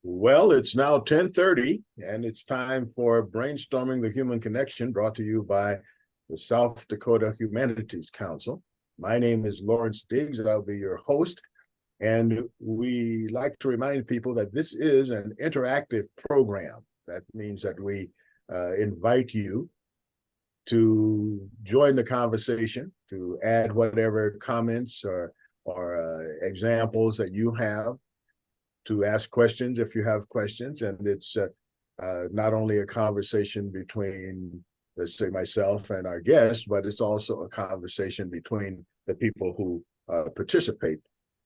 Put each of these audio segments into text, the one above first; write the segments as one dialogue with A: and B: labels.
A: Well, it's now 10:30, and it's time for Brainstorming the Human Connection, brought to you by the South Dakota Humanities Council. My name is Lawrence Diggs. I'll be your host, and we like to remind people that this is an interactive program. That means that we invite you to join the conversation, to add whatever comments or examples that you have, to ask questions if you have questions. And it's not only a conversation between, let's say, myself and our guest, but it's also a conversation between the people who participate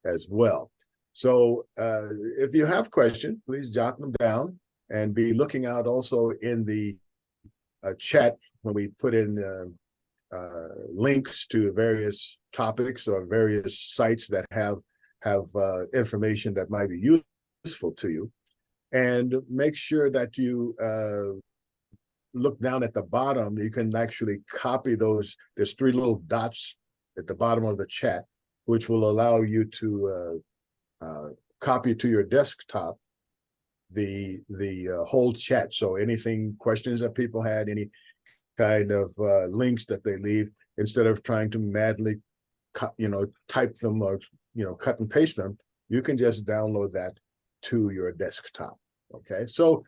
A: as well. So if you have questions, please jot them down and be looking out also in the chat when we put in links to various topics or various sites that have information that might be useful to you. And make sure that you look down at the bottom. You can actually copy those. There's 3 little dots at the bottom of the chat, which will allow you to copy to your desktop the whole chat. So anything, questions that people had, any kind of links that they leave, instead of trying to madly type them or cut and paste them, you can just download that to your desktop. Okay, so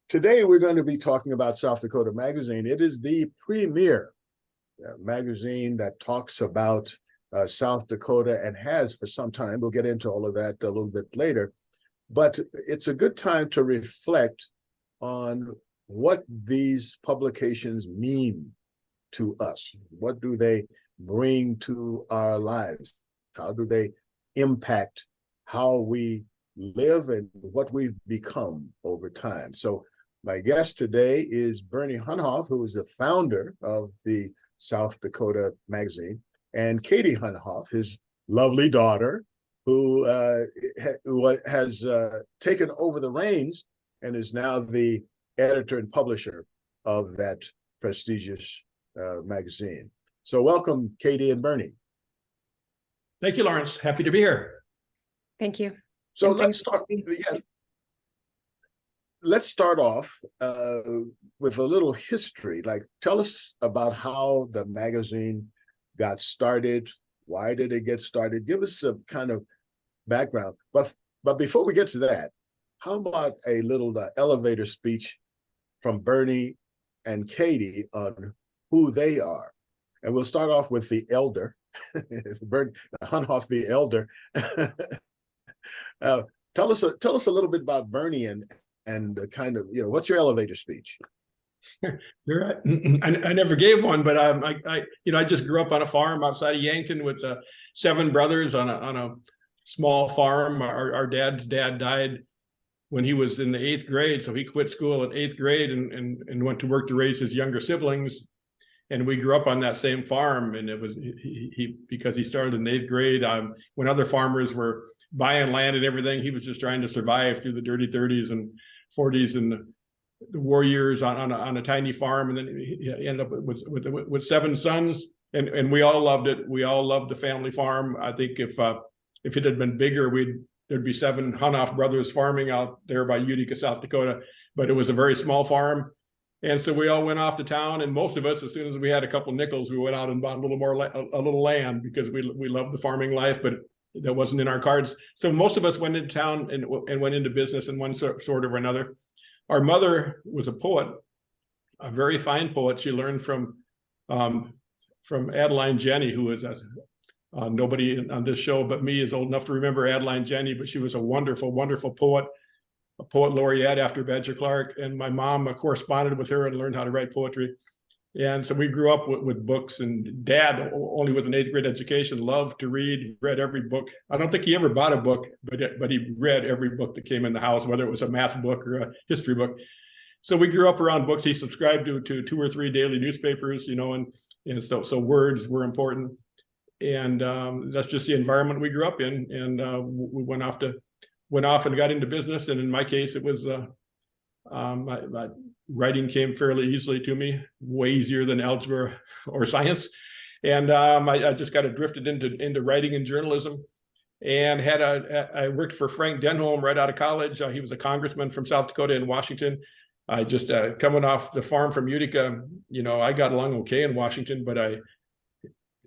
A: today we're going to be talking about South Dakota Magazine. It is the premier magazine that talks about South Dakota, and has for some time. We'll get into all of that a little bit later, but it's a good time to reflect on what these publications mean to us. What do they bring to our lives? How do they impact how we live and what we've become over time? So my guest today is Bernie Hunhoff, who is the founder of the South Dakota Magazine, and Katie Hunhoff, his lovely daughter, who has taken over the reins and is now the editor and publisher of that prestigious magazine. So welcome, Katie and Bernie.
B: Thank you, Lawrence. Happy to be here.
C: Thank you.
A: So let's start. Yeah, let's start off with a little history. Like, tell us about how the magazine got started. Why did it get started? Give us a kind of background. But before we get to that, how about a little elevator speech from Bernie and Katie on who they are? And we'll start off with the elder, Bernie Hunhoff, the elder. Tell us a little bit about Bernie and the kind of, what's your elevator speech?
B: You're right. I never gave one, but I just grew up on a farm outside of Yankton with 7 brothers on a small farm. Our dad's dad died when he was in the 8th grade, so he quit school at 8th grade and went to work to raise his younger siblings. And we grew up on that same farm, and it was because he started in the 8th grade when other farmers were buying land and everything. He was just trying to survive through the dirty 30s and 40s and the war years on a tiny farm, and then he ended up with 7 sons, and we all loved it. We all loved the family farm. I think if it had been bigger, there'd be 7 Hunhoff brothers farming out there by Utica, South Dakota, but it was a very small farm. And so we all went off to town, and most of us, as soon as we had a couple nickels, we went out and bought a little land, because we loved the farming life, but that wasn't in our cards. So most of us went into town and went into business in one sort or another. Our mother was a poet, a very fine poet. She learned from Adeline Jenny, who was nobody on this show but me is old enough to remember Adeline Jenny, but she was a wonderful, wonderful poet, a poet laureate after Badger Clark. And my mom corresponded with her and learned how to write poetry. And so we grew up with books, and Dad, only with an 8th grade education, loved to read, read every book. I don't think he ever bought a book, but he read every book that came in the house, whether it was a math book or a history book. So we grew up around books. He subscribed to 2 or 3 daily newspapers, and so words were important. that's just the environment we grew up in. And we went off and got into business. And in my case, it was my writing came fairly easily to me, way easier than algebra or science. And I just got drifted into writing and journalism. And I worked for Frank Denholm right out of college. He was a congressman from South Dakota and Washington. I just coming off the farm from Utica, I got along okay in Washington, but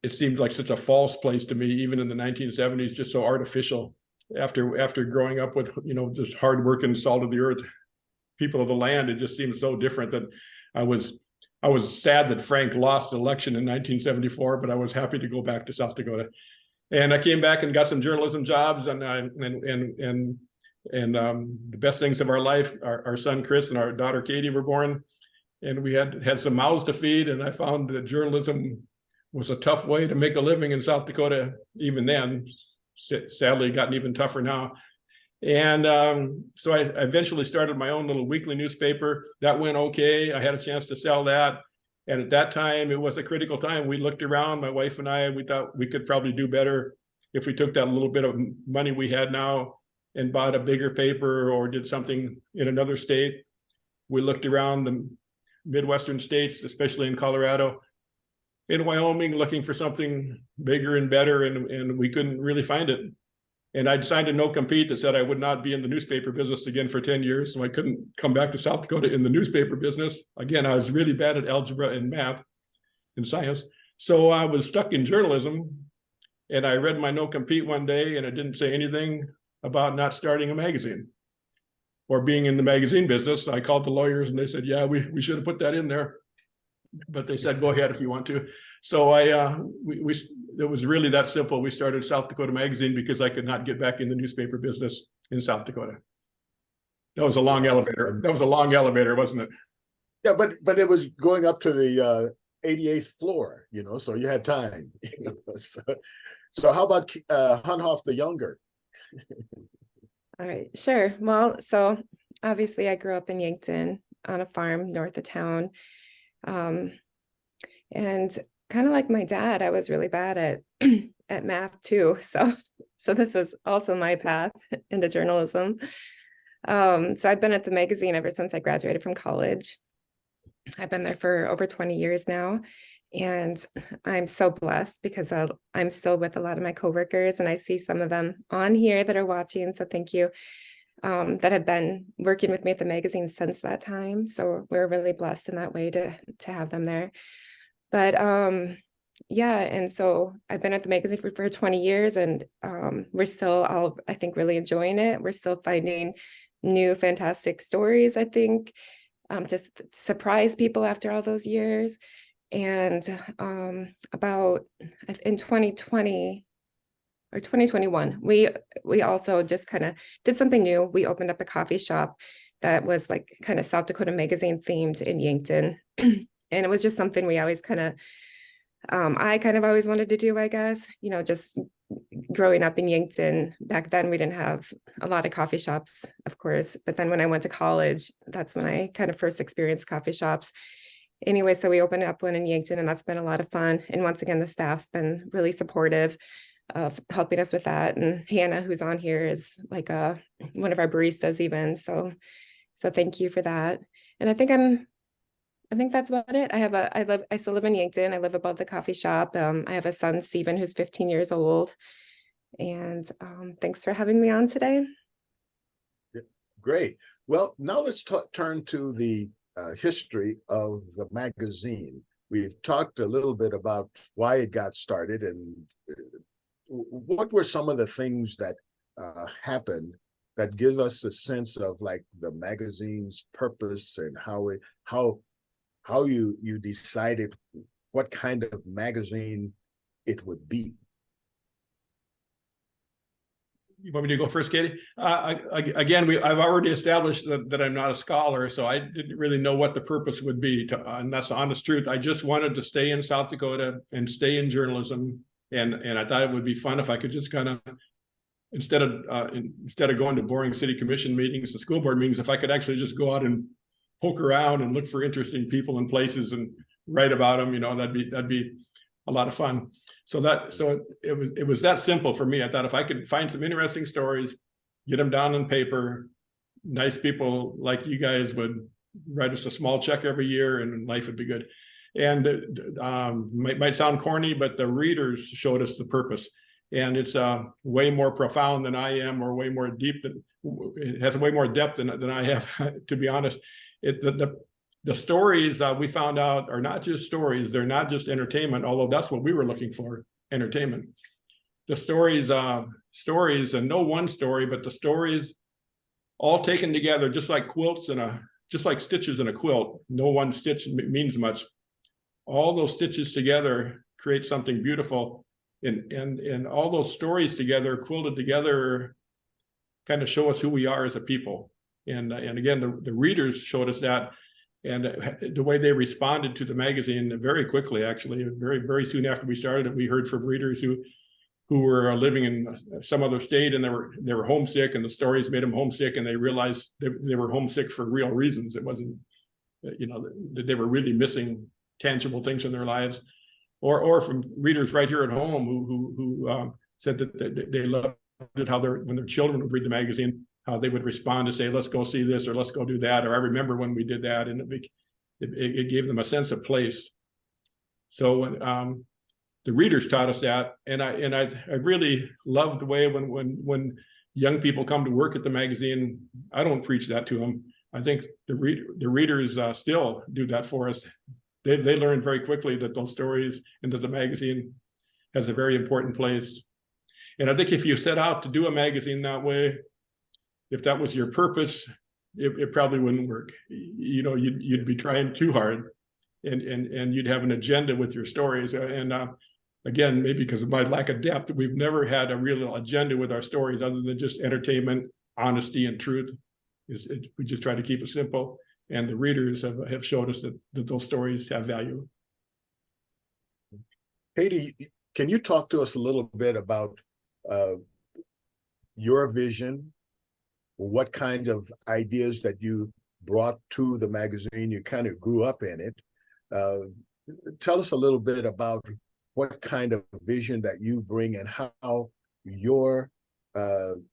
B: it seemed like such a false place to me, even in the 1970s, just so artificial. After growing up with just hardworking, salt of the earth people of the land, it just seemed so different that I was sad that Frank lost the election in 1974, but I was happy to go back to South Dakota. And I came back and got some journalism jobs, and the best things of our life, our son Chris and our daughter Katie were born, and we had some mouths to feed. And I found that journalism was a tough way to make a living in South Dakota even then. Sadly, gotten even tougher now. And so I eventually started my own little weekly newspaper. That went okay. I had a chance to sell that. And at that time, it was a critical time. We looked around, my wife and I, we thought we could probably do better if we took that little bit of money we had now and bought a bigger paper or did something in another state. We looked around the Midwestern states, especially in Colorado, in Wyoming, looking for something bigger and better, and we couldn't really find it. And I'd signed a no-compete that said I would not be in the newspaper business again for 10 years, so I couldn't come back to South Dakota in the newspaper business. Again, I was really bad at algebra and math and science. So I was stuck in journalism, and I read my no-compete one day, and it didn't say anything about not starting a magazine or being in the magazine business. I called the lawyers, and they said, yeah, we should have put that in there. But they said, go ahead if you want to. So it was really that simple. We started South Dakota Magazine because I could not get back in the newspaper business in South Dakota. That was a long elevator. That was a long elevator, wasn't it?
A: Yeah, but it was going up to the 88th floor, so you had time. So how about Hunhoff the younger?
C: All right, sure. Well, so obviously I grew up in Yankton on a farm north of town. And kind of like my dad, I was really bad at math too. So this was also my path into journalism. So I've been at the magazine ever since I graduated from college. I've been there for over 20 years now, and I'm so blessed because I'm still with a lot of my coworkers, and I see some of them on here that are watching. So thank you. That have been working with me at the magazine since that time. So we're really blessed in that way to have them there. But yeah, and so I've been at the magazine for 20 years, and we're still all, I think, really enjoying it. We're still finding new fantastic stories, I think, just surprise people after all those years. And about in 2020 or 2021, we also just kind of did something new. We opened up a coffee shop that was like kind of South Dakota Magazine themed in Yankton. And it was just something we always kind of, I kind of always wanted to do, I guess, just growing up in Yankton. Back then, we didn't have a lot of coffee shops, of course. But then when I went to college, that's when I kind of first experienced coffee shops. Anyway, so we opened up one in Yankton, and that's been a lot of fun. And once again, the staff's been really supportive of helping us with that. And Hannah, who's on here, is like one of our baristas even. So thank you for that. And I think that's about it. I still live in Yankton. I live above the coffee shop. I have a son, Steven, who's 15 years old. And thanks for having me on today.
A: Great. Well, now let's turn to the history of the magazine. We've talked a little bit about why it got started and what were some of the things that happened that give us a sense of like the magazine's purpose and how you decided what kind of magazine it would be.
B: You want me to go first, Katie? Again, I've already established that I'm not a scholar, so I didn't really know what the purpose would be. And that's the honest truth. I just wanted to stay in South Dakota and stay in journalism, and I thought it would be fun if I could just kind of, instead of going to boring city commission meetings, the school board meetings, if I could actually just go out and poke around and look for interesting people and places and write about them, that'd be a lot of fun. So it was that simple for me. I thought if I could find some interesting stories, get them down on paper, nice people like you guys would write us a small check every year, and life would be good. And might sound corny, but the readers showed us the purpose. And it's way more profound than I am, or way more deep. It has way more depth than I have, to be honest. The stories we found out are not just stories. They're not just entertainment, although that's what we were looking for, entertainment. The stories, and no one story, but the stories all taken together, just like quilts just like stitches in a quilt. No one stitch means much. All those stitches together create something beautiful. And all those stories together, quilted together, kind of show us who we are as a people. And again, the readers showed us that, and the way they responded to the magazine very quickly, actually, very, very soon after we started it, we heard from readers who were living in some other state, and they were homesick, and the stories made them homesick, and they realized they were homesick for real reasons. It wasn't, they were really missing tangible things in their lives. Or from readers right here at home who said that they loved it, how when their children would read the magazine, how they would respond to say, let's go see this, or let's go do that, or I remember when we did that, and it gave them a sense of place. So the readers taught us that, and I really love the way when young people come to work at the magazine, I don't preach that to them. I think the readers still do that for us. They learned very quickly that those stories and that the magazine has a very important place. And I think if you set out to do a magazine that way, if that was your purpose, it probably wouldn't work. You'd be trying too hard, and you'd have an agenda with your stories. And again, maybe because of my lack of depth, we've never had a real agenda with our stories other than just entertainment, honesty, and truth. We just try to keep it simple. And the readers have showed us that those stories have value.
A: Katie, can you talk to us a little bit about your vision? What kinds of ideas that you brought to the magazine? You kind of grew up in it. Tell us a little bit about what kind of vision that you bring, and how your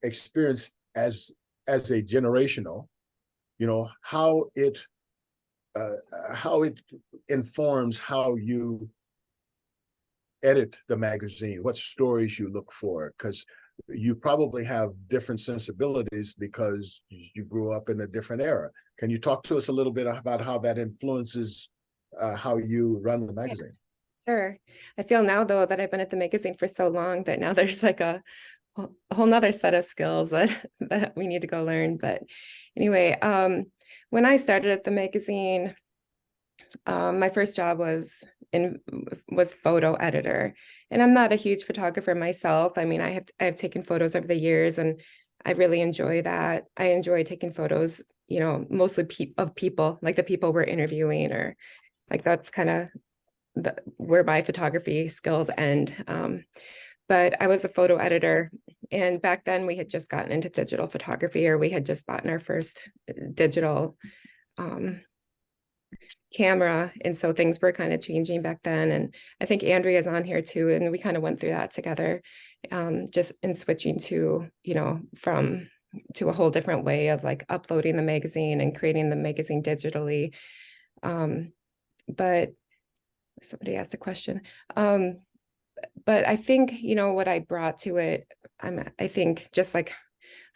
A: experience as a generational, how it informs how you edit the magazine, what stories you look for, because you probably have different sensibilities because you grew up in a different era. Can you talk to us a little bit about how that influences how you run the magazine?
C: Sure. I feel now, though, that I've been at the magazine for so long that now there's like a whole nother set of skills that we need to go learn. But anyway, when I started at the magazine, my first job was photo editor, and I'm not a huge photographer myself. I mean, I have taken photos over the years, and I really enjoy that. I enjoy taking photos, mostly of people, like the people we're interviewing, or like that's kind of where my photography skills end. But I was a photo editor, and back then we had just gotten into digital photography, or we had just bought our first digital camera. And so things were kind of changing back then. And I think Andrea's on here too. And we kind of went through that together, just in switching to, to a whole different way of like uploading the magazine and creating the magazine digitally. But somebody asked a question. But I think, what I brought to it, I think just like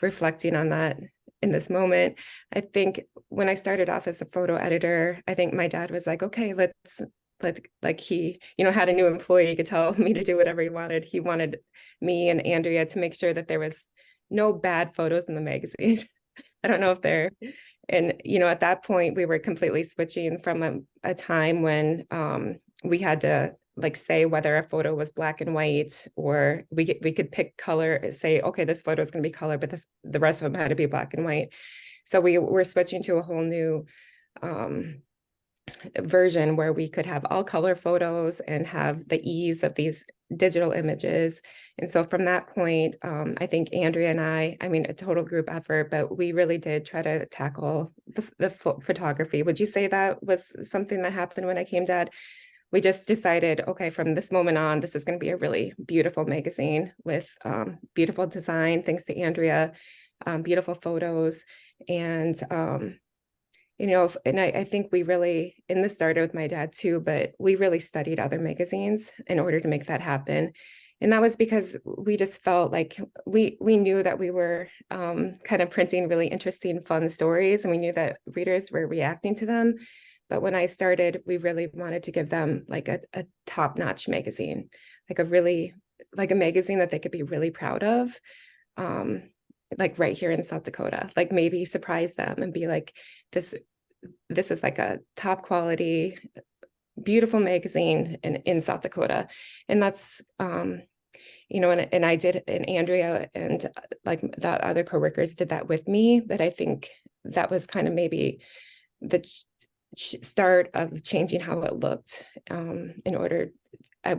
C: reflecting on that in this moment, I think when I started off as a photo editor, I think my dad was like, okay, let's like he, had a new employee. He could tell me to do whatever he wanted. He wanted me and Andrea to make sure that there was no bad photos in the magazine. I don't know if there, and, at that point we were completely switching from a time when we had to like say whether a photo was black and white, or we could pick color, say, okay, this photo is going to be color, but the rest of them had to be black and white. So we were switching to a whole new version where we could have all color photos and have the ease of these digital images. And so from that point, I think Andrea and I mean, a total group effort, but we really did try to tackle the photography. Would you say that was something that happened when I came, Dad? we just decided, okay, from this moment on, this is going to be a really beautiful magazine with beautiful design, thanks to Andrea, beautiful photos. And, and I think we really, and this started with my dad too, but we really studied other magazines in order to make that happen. And that was because we just felt like we knew that we were kind of printing really interesting, fun stories, and we knew that readers were reacting to them. But when I started, we really wanted to give them like a top-notch magazine, like a magazine that they could be really proud of, like right here in South Dakota, like maybe surprise them and be like, this is like a top quality, beautiful magazine in South Dakota. And that's, and I did, and Andrea and like the other coworkers did that with me. But I think that was kind of maybe the start of changing how it looked in order,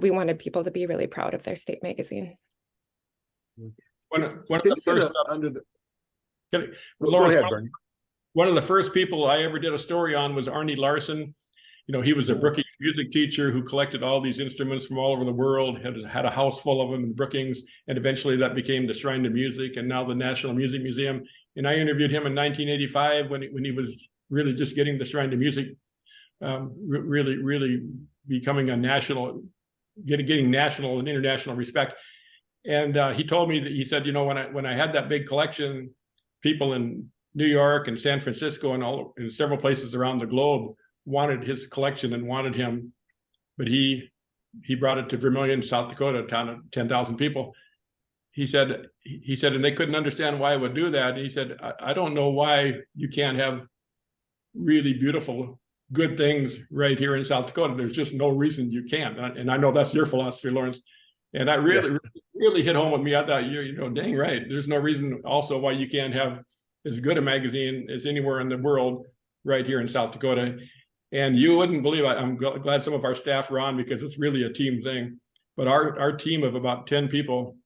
C: we wanted people to be really proud of their state magazine.
B: One of the first,
A: go ahead, Bernie.
B: One of the first people I ever did a story on was Arnie Larson. He was a Brookings music teacher who collected all these instruments from all over the world, had a house full of them in Brookings, and eventually that became the Shrine to Music and now the National Music Museum. And I interviewed him in 1985 when he was really just getting the Shrine to Music, really becoming a national, getting national and international respect. And he told me that, he said, when I had that big collection, people in New York and San Francisco and in several places around the globe wanted his collection and wanted him, but he brought it to Vermillion, South Dakota, a town of 10,000 people. He said, and they couldn't understand why I would do that. And he said, I don't know why you can't have really beautiful, good things right here in South Dakota. There's just no reason you can't. And I know that's your philosophy, Lawrence. And that really hit home with me. I thought, dang right. There's no reason also why you can't have as good a magazine as anywhere in the world right here in South Dakota. And you wouldn't believe it. I'm glad some of our staff are on because it's really a team thing. But our team of about 10 people,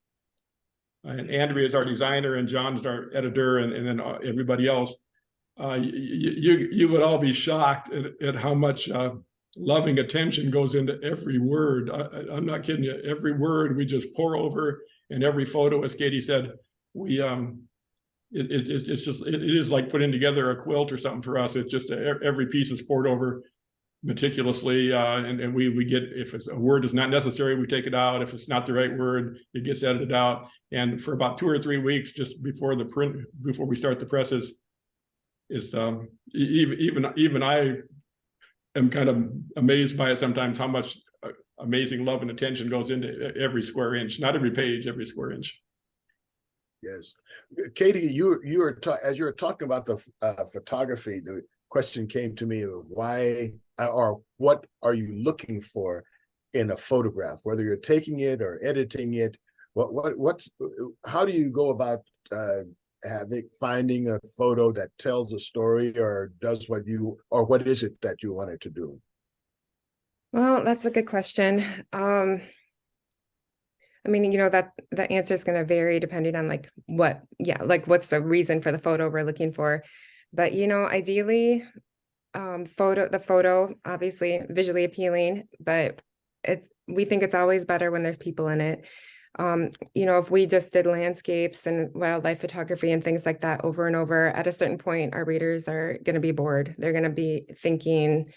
B: and Andrea is our designer and John is our editor, and then everybody else, you would all be shocked at how much loving attention goes into every word. I'm not kidding you. Every word we just pour over, and every photo, as Katie said, we it is like putting together a quilt or something for us. It's just every piece is poured over meticulously, and we get, if a word is not necessary, we take it out. If it's not the right word, it gets edited out. And for about 2 or 3 weeks, just before we start the presses, even I am kind of amazed by it sometimes, how much amazing love and attention goes into every square inch, not every page, every square inch.
A: Yes, Katie, as you were talking about the photography, the question came to me: why or what are you looking for in a photograph? Whether you're taking it or editing it, how do you go about finding a photo that tells a story or does what is it that you wanted to do?
C: Well, that's a good question. I mean, that the answer is going to vary depending on what's the reason for the photo we're looking for. But, ideally, the photo, obviously visually appealing, but we think it's always better when there's people in it. If we just did landscapes and wildlife photography and things like that over and over, at a certain point, our readers are going to be bored. They're going to be thinking,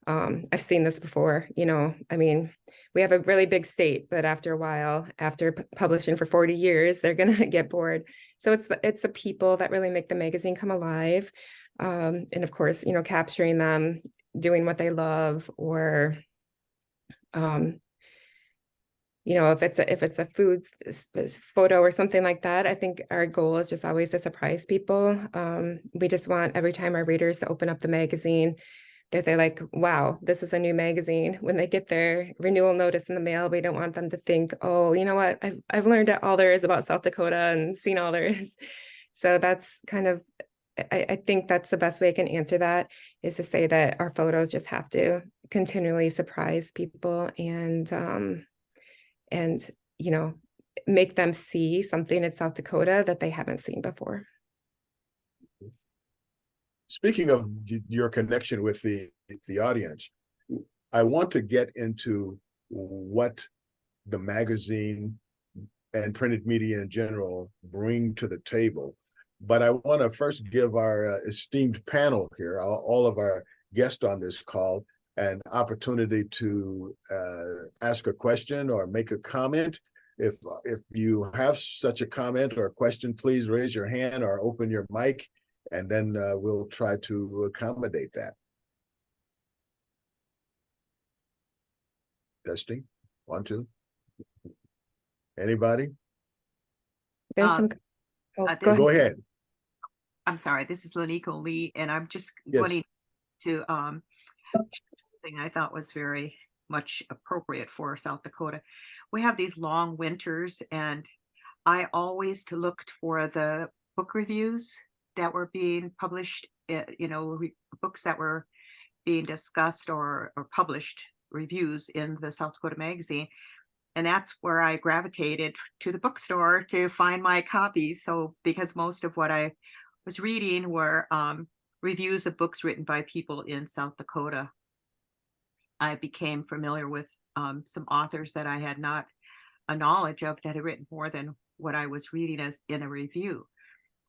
C: I've seen this before, I mean, we have a really big state, but after a while, after publishing for 40 years, they're going to get bored. So it's the people that really make the magazine come alive. And of course, capturing them doing what they love, or, if it's a food photo or something like that, I think our goal is just always to surprise people. We just want every time our readers to open up the magazine, that they're like, wow, this is a new magazine. When they get their renewal notice in the mail, we don't want them to think, oh, you know what, I've learned all there is about South Dakota and seen all there is. So that's kind of, I think that's the best way I can answer that, is to say that our photos just have to continually surprise people and make them see something in South Dakota that they haven't seen before.
A: Speaking of your connection with the audience, I want to get into what the magazine and printed media in general bring to the table. But I want to first give our esteemed panel here, all of our guests on this call, an opportunity to ask a question or make a comment. If you have such a comment or a question, please raise your hand or open your mic, and then we'll try to accommodate that. Testing, 1, 2. Anybody?
C: There's some. Oh,
A: Go ahead.
D: I'm sorry, this is Laniko Lee, and I'm just
A: Yes.
D: wanting to something I thought was very much appropriate for South Dakota. We have these long winters, and I always looked for the book reviews that were being published, books that were being discussed or published, reviews in the South Dakota Magazine. And that's where I gravitated to the bookstore to find my copies. So because most of what I was reading were reviews of books written by people in South Dakota, I became familiar with some authors that I had not a knowledge of that had written more than what I was reading as in a review.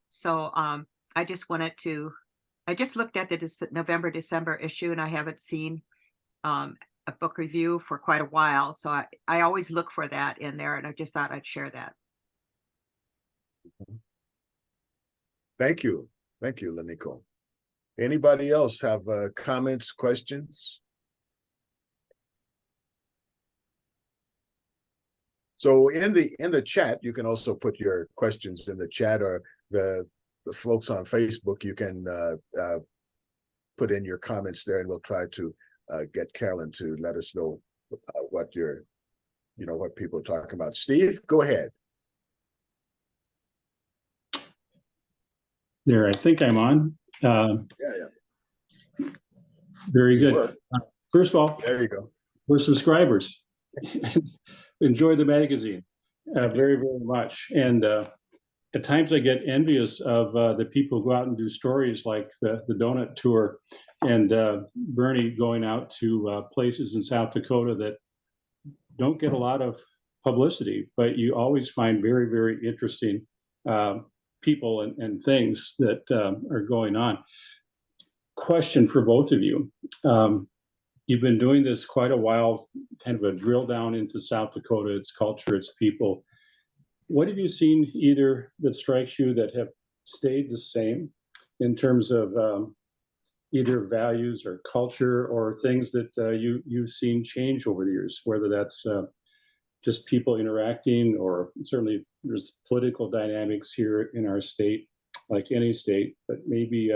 D: So I just looked at the November, December issue, and I haven't seen a book review for quite a while. So I always look for that in there, and I just thought I'd share that.
A: Thank you. Thank you, Laniko. Anybody else have comments, questions? So in the chat, you can also put your questions in the chat, or the folks on Facebook, you can put in your comments there, and we'll try to get Carolyn to let us know what what people are talking about. Steve, go ahead.
E: There, I think I'm on.
A: Yeah.
E: Very good. First of all,
A: There you go.
E: we're subscribers. Enjoy the magazine very, very much. And at times I get envious of the people who go out and do stories like the donut tour, and Bernie going out to places in South Dakota that don't get a lot of publicity, but you always find very, very interesting people and things that are going on. Question for both of you. You've been doing this quite a while, kind of a drill down into South Dakota, its culture, its people. What have you seen either that strikes you that have stayed the same in terms of either values or culture, or things that you've seen change over the years, whether that's just people interacting, or certainly there's political dynamics here in our state, like any state, but maybe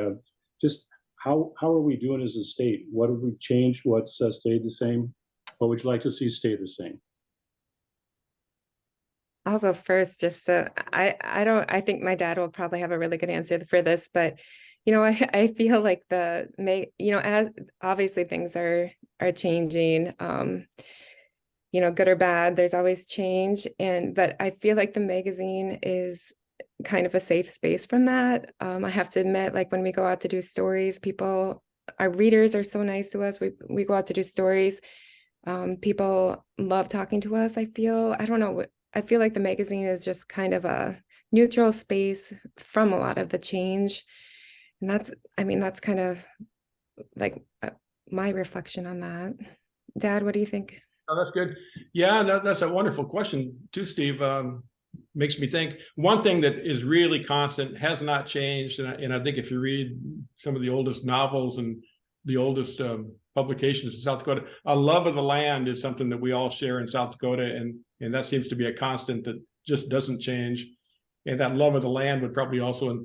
E: just how are we doing as a state? What have we changed? What's stayed the same? What would you like to see stay the same?
C: I'll go first. Just so I think my dad will probably have a really good answer for this, but I feel like as obviously things are changing, good or bad, there's always change. But I feel like the magazine is kind of a safe space from that. I have to admit, like when we go out to do stories, our readers are so nice to us. We go out to do stories. People love talking to us. I feel like the magazine is just kind of a neutral space from a lot of the change. And that's kind of like my reflection on that. Dad, what do you think?
B: Oh, that's good. Yeah, that's a wonderful question too, Steve. Makes me think. One thing that is really constant, has not changed, and I think if you read some of the oldest novels and the oldest publications in South Dakota, a love of the land is something that we all share in South Dakota, and that seems to be a constant that just doesn't change. And that love of the land would probably also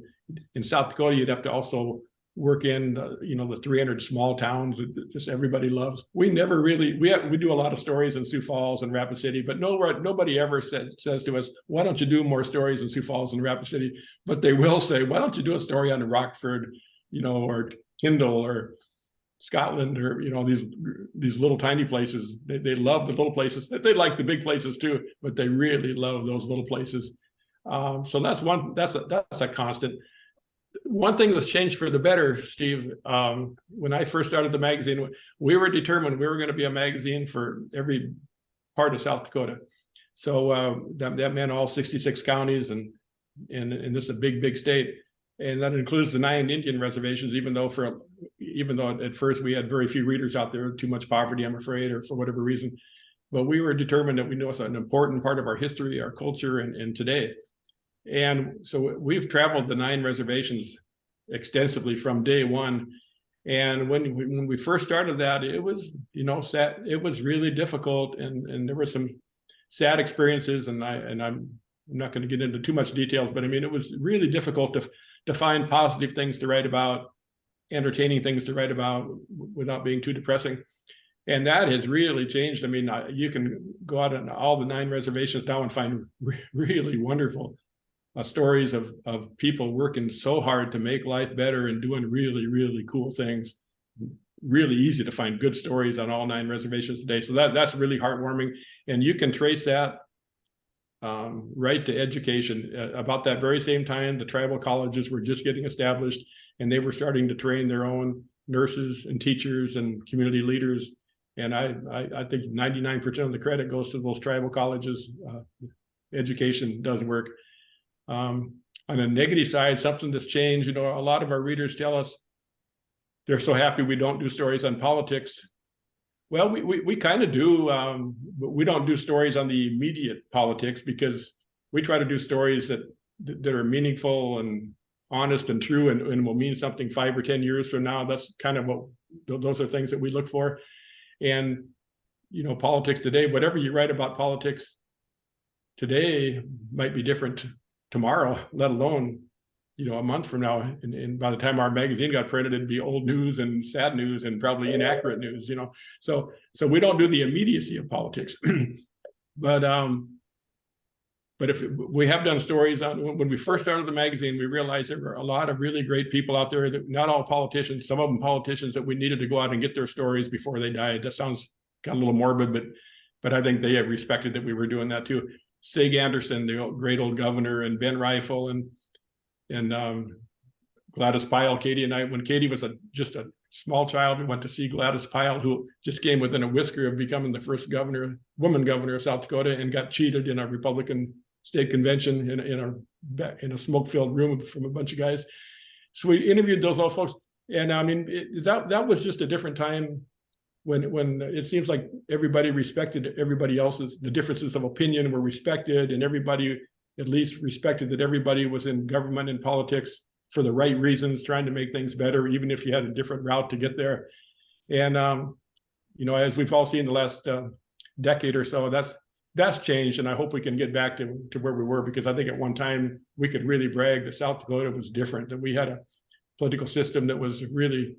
B: in South Dakota, you'd have to also work in the 300 small towns that just everybody loves. We never really, we do a lot of stories in Sioux Falls and Rapid City, but nobody ever says to us, why don't you do more stories in Sioux Falls and Rapid City? But they will say, why don't you do a story on Rockford, or Tyndall or Scotland, or these little tiny places. They love the little places. They like the big places too, but they really love those little places. So that's a constant. one thing that's changed for the better, Steve, when I first started the magazine, we were determined we were going to be a magazine for every part of South Dakota. So that meant all 66 counties, and this is a big state. And that includes the 9 Indian reservations, even though at first we had very few readers out there, too much poverty, I'm afraid, or for whatever reason. But we were determined that we knew it's an important part of our history, our culture, and today. And so we've traveled the 9 reservations extensively from day one. And when we first started that, it was, sad. It was really difficult, and there were some sad experiences. And I'm not going to get into too much details, but I mean, it was really difficult to find positive things to write about, entertaining things to write about without being too depressing. And that has really changed. I mean, you can go out on all the 9 reservations now and find really wonderful stories of people working so hard to make life better and doing really cool things. Really easy to find good stories on all 9 reservations today. So that's really heartwarming. And you can trace that right to education. About that very same time, the tribal colleges were just getting established, and they were starting to train their own nurses and teachers and community leaders. And I think 99% of the credit goes to those tribal colleges. Education does work. On a negative side, something that's changed, a lot of our readers tell us they're so happy we don't do stories on politics. Well, we kind of do, but we don't do stories on the immediate politics, because we try to do stories that are meaningful and honest and true, and will mean something 5 or 10 years from now. That's kind of those are things that we look for. And, politics today, whatever you write about politics today might be different tomorrow, let alone, a month from now. And by the time our magazine got printed, it'd be old news and sad news and probably inaccurate news, So we don't do the immediacy of politics. But if we have done stories on, when we first started the magazine, we realized there were a lot of really great people out there, that not all politicians, some of them politicians that we needed to go out and get their stories before they died. That sounds kind of a little morbid, but I think they have respected that we were doing that too. Sig Anderson, the great old governor, and Ben Rifle, and Gladys Pyle. Katie and I, when Katie was just a small child, we went to see Gladys Pyle, who just came within a whisker of becoming the first woman governor of South Dakota, and got cheated in a Republican state convention in a smoke-filled room from a bunch of guys. So we interviewed those old folks, and I mean, that was just a different time when it seems like everybody respected everybody else's. The differences of opinion were respected, and everybody at least respected that everybody was in government and politics for the right reasons, trying to make things better, even if you had a different route to get there. And as we've all seen the last decade or so, that's changed, and I hope we can get back to where we were, because I think at one time we could really brag that South Dakota was different, that we had a political system that was really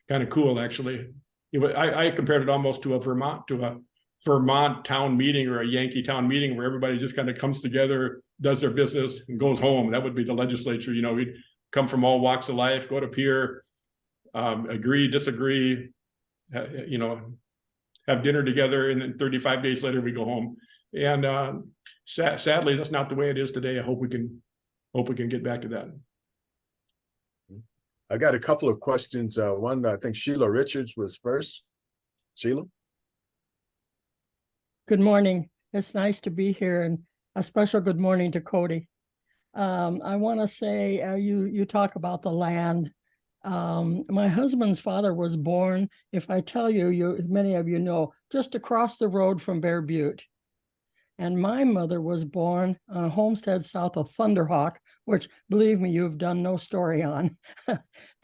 B: kind of cool. Actually, I compared it almost to a Vermont town meeting or a Yankee town meeting, where everybody just kind of comes together, does their business, and goes home. That would be the legislature. We'd come from all walks of life, go to pier, agree, disagree, have dinner together, and then 35 days later we go home. And sadly, that's not the way it is today. I hope we can get back to that.
A: I got a couple of questions. One, I think Sheila Richards was first. Sheila?
F: Good morning. It's nice to be here, and a special good morning to Cody. I want to say, you talk about the land. My husband's father was born, if I tell you, many of you know, just across the road from Bear Butte. And my mother was born on a homestead south of Thunderhawk, which, believe me, you've done no story on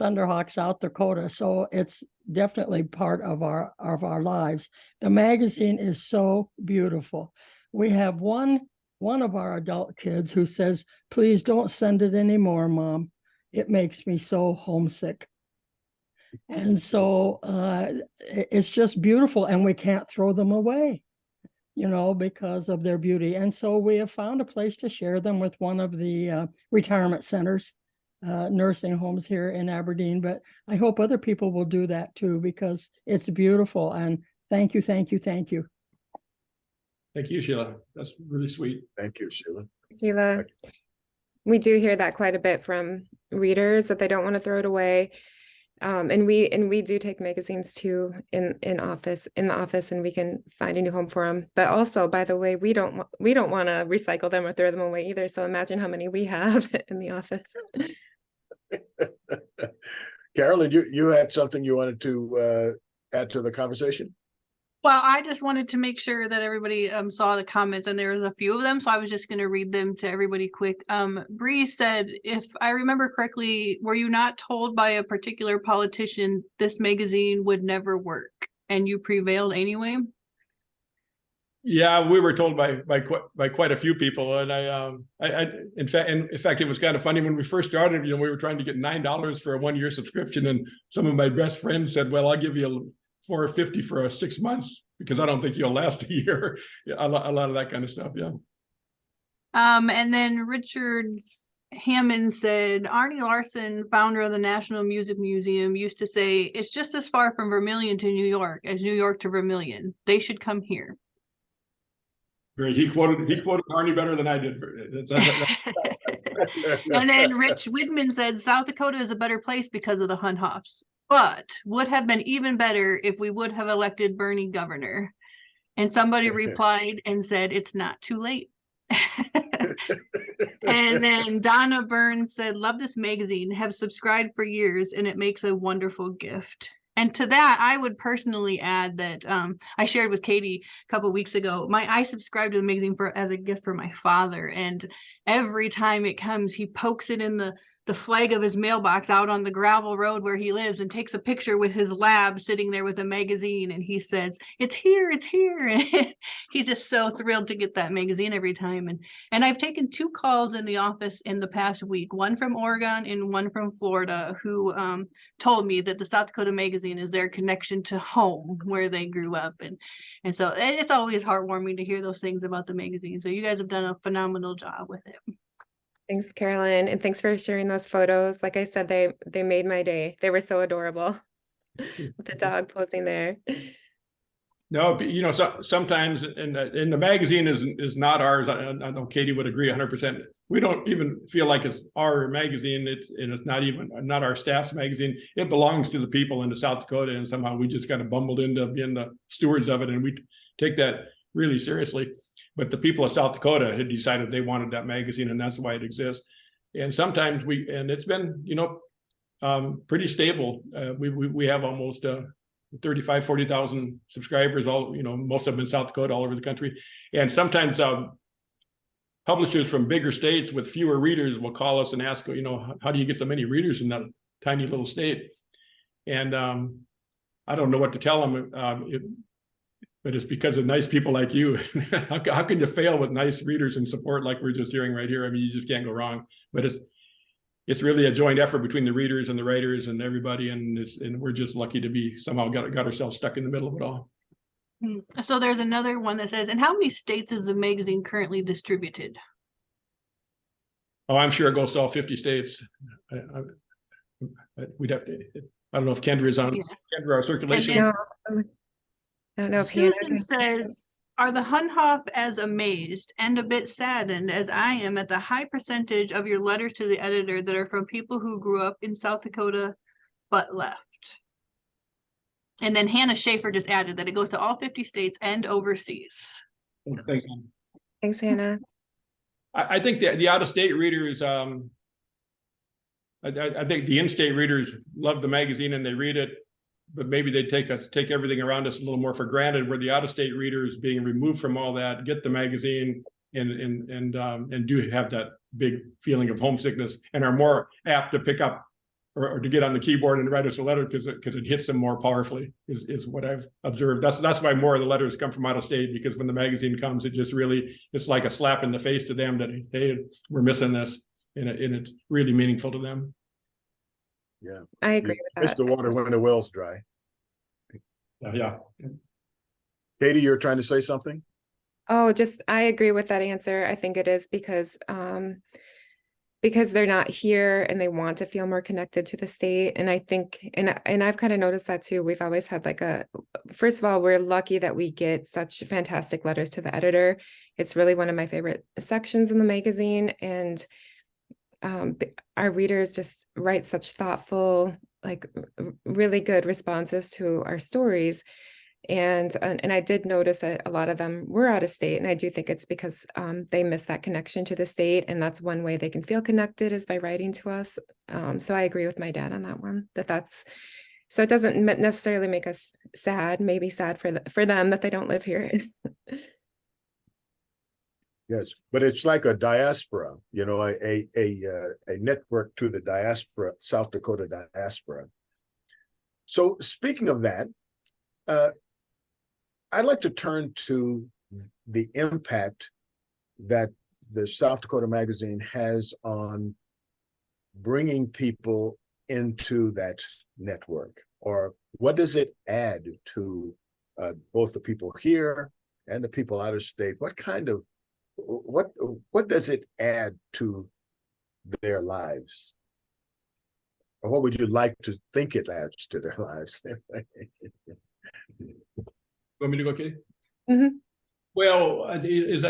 F: Thunderhawk, South Dakota. So it's definitely part of our lives. The magazine is so beautiful. We have one of our adult kids who says, "Please don't send it anymore, Mom. It makes me so homesick." And so it's just beautiful, and we can't throw them away, because of their beauty. And so we have found a place to share them with one of the retirement centers, nursing homes here in Aberdeen. But I hope other people will do that too, because it's beautiful. And thank you, thank you, thank you.
B: Thank you, Sheila. That's really sweet.
A: Thank you, Sheila.
C: Sheila. We do hear that quite a bit from readers, that they don't want to throw it away. And we do take magazines too in the office, and we can find a new home for them. But also, by the way, we don't want to recycle them or throw them away either. So imagine how many we have in the office.
A: Carolyn, you had something you wanted to add to the conversation?
G: Well, I just wanted to make sure that everybody saw the comments, and there was a few of them, so I was just going to read them to everybody quick. Bree said, if I remember correctly, were you not told by a particular politician this magazine would never work, and you prevailed anyway?
B: Yeah, we were told by quite a few people, and in fact, it was kind of funny when we first started. We were trying to get $9 for a 1-year subscription, and some of my best friends said, "Well, I'll give you $4.50 for 6 months because I don't think you'll last a year." A lot of that kind of stuff. Yeah.
G: And then Richard Hammond said, Arnie Larson, founder of the National Music Museum, used to say, "It's just as far from Vermilion to New York as New York to Vermilion. They should come here."
B: He quoted Arnie better than I did.
G: And then Rich Widman said, "South Dakota is a better place because of the Hunhoffs, but would have been even better if we would have elected Bernie governor." And somebody replied and said, "It's not too late." And then Donna Burns said, "Love this magazine, have subscribed for years, and it makes a wonderful gift." And to that, I would personally add that I shared with Katie a couple of weeks ago, I subscribed to the magazine as a gift for my father. And every time it comes, he pokes it in the flag of his mailbox out on the gravel road where he lives and takes a picture with his lab sitting there with a magazine. And he says, "It's here, it's here." And he's just so thrilled to get that magazine every time. And I've taken 2 calls in the office in the past week, one from Oregon and one from Florida, who told me that the South Dakota Magazine is their connection to home where they grew up. And so it's always heartwarming to hear those things about the magazine. So you guys have done a phenomenal job with it.
C: Thanks, Carolyn, and thanks for sharing those photos. Like I said, they made my day. They were so adorable with the dog posing there.
B: No, sometimes in the magazine is not ours. I know Katie would agree 100%. We don't even feel like it's our magazine. It's not our staff's magazine. It belongs to the people in South Dakota, and somehow we just kind of bumbled into being the stewards of it, and we take that really seriously. But the people of South Dakota had decided they wanted that magazine, and that's why it exists. And sometimes it's been pretty stable. We have almost 40,000 subscribers, all most of them in South Dakota, all over the country. And sometimes publishers from bigger states with fewer readers will call us and ask, how do you get so many readers in that tiny little state? And I don't know what to tell them, but it's because of nice people like you. How can you fail with nice readers and support like we're just hearing right here? I mean, you just can't go wrong. But it's really a joint effort between the readers and the writers and everybody, and we're just lucky to be somehow got ourselves stuck in the middle of it all.
G: So there's another one that says, "In how many states is the magazine currently distributed?"
B: Oh, I'm sure it goes to all 50 states. We'd have to. I don't know if Kendra is on. Yeah. Kendra, our circulation.
C: I don't know if
G: Susan says, "Are the Hunhoff as amazed and a bit saddened as I am at the high percentage of your letters to the editor that are from people who grew up in South Dakota but left?" And then Hannah Schaefer just added that it goes to all 50 states and overseas.
C: Thanks, Hannah.
B: I think the out-of-state readers, I think the in-state readers love the magazine and they read it, but maybe they take everything around us a little more for granted, where the out-of-state readers, being removed from all that, get the magazine and do have that big feeling of homesickness and are more apt to pick up or to get on the keyboard and write us a letter because it hits them more powerfully is what I've observed. That's why more of the letters come from out of state, because when the magazine comes, it's like a slap in the face to them that, hey, we're missing this, and it's really meaningful to them.
A: Yeah,
C: I agree with that.
A: It's the water when the well's dry.
B: Yeah.
A: Katie, you're trying to say something?
C: Oh, I agree with that answer. I think it is because they're not here and they want to feel more connected to the state. And I think, and I've kind of noticed that too. We've always had first of all, we're lucky that we get such fantastic letters to the editor. It's really one of my favorite sections in the magazine. And our readers just write such thoughtful, like really good responses to our stories. And I did notice that a lot of them were out of state. And I do think it's because they miss that connection to the state. And that's one way they can feel connected is by writing to us. So I agree with my dad on that one, so it doesn't necessarily make us sad, maybe sad for them that they don't live here.
A: Yes, but it's like a diaspora, you know, a network to the diaspora, South Dakota diaspora. So speaking of that, I'd like to turn to the impact that the South Dakota Magazine has on bringing people into that network, or what does it add to both the people here and the people out of state? What does it add to their lives? Or what would you like to think it adds to their lives?
B: Want me to go, Katie?
C: Mm-hmm.
B: Well, as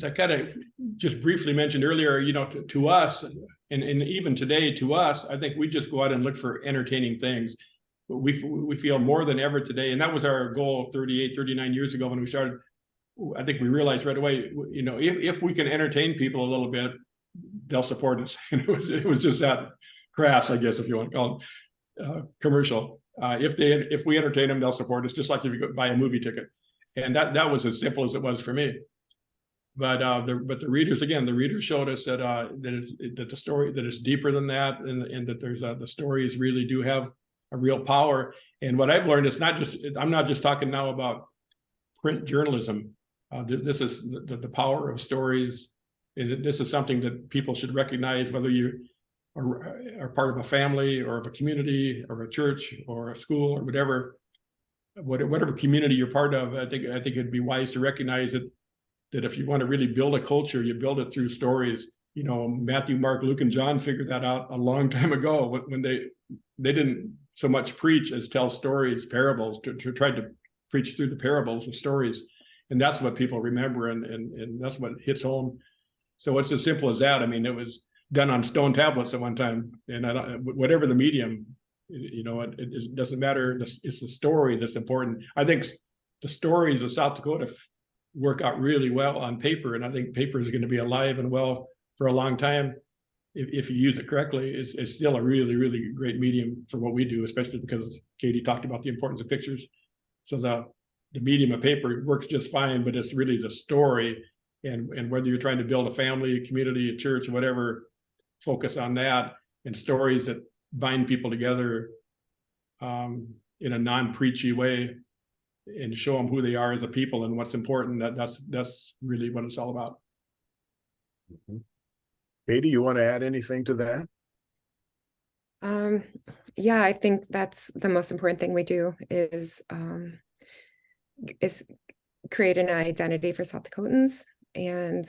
B: I kind of just briefly mentioned earlier, you know, to us, and even today to us, I think we just go out and look for entertaining things. We feel more than ever today, and that was our goal 38, 39 years ago when we started. I think we realized right away, you know, if we can entertain people a little bit, they'll support us. And it was just that crass, I guess, if you want to call it commercial. If we entertain them, they'll support us, just like if you go buy a movie ticket. And that was as simple as it was for me. But the readers, again, the readers showed us that that the story, that it's deeper than that, and that there's the stories really do have a real power. And what I've learned is I'm not just talking now about print journalism. This is the power of stories. This is something that people should recognize, whether you are part of a family or of a community or a church or a school or whatever community you're part of. I think it'd be wise to recognize that if you want to really build a culture, you build it through stories. You know, Matthew, Mark, Luke, and John figured that out a long time ago when they didn't so much preach as tell stories, parables, to try to preach through the parables of stories. And that's what people remember, and that's what hits home. So it's as simple as that. I mean, it was done on stone tablets at one time, and whatever the medium, you know, it doesn't matter. It's the story that's important. I think the stories of South Dakota work out really well on paper, and I think paper is going to be alive and well for a long time if you use it correctly. It's still a really, really great medium for what we do, especially because Katie talked about the importance of pictures. So the medium of paper works just fine, but it's really the story, and whether you're trying to build a family, a community, a church, whatever, focus on that, and stories that bind people together in a non-preachy way, and show them who they are as a people and what's important. That's really what it's all about.
A: Mm-hmm. Katie, you want to add anything to that?
C: Yeah, I think that's the most important thing we do is create an identity for South Dakotans, and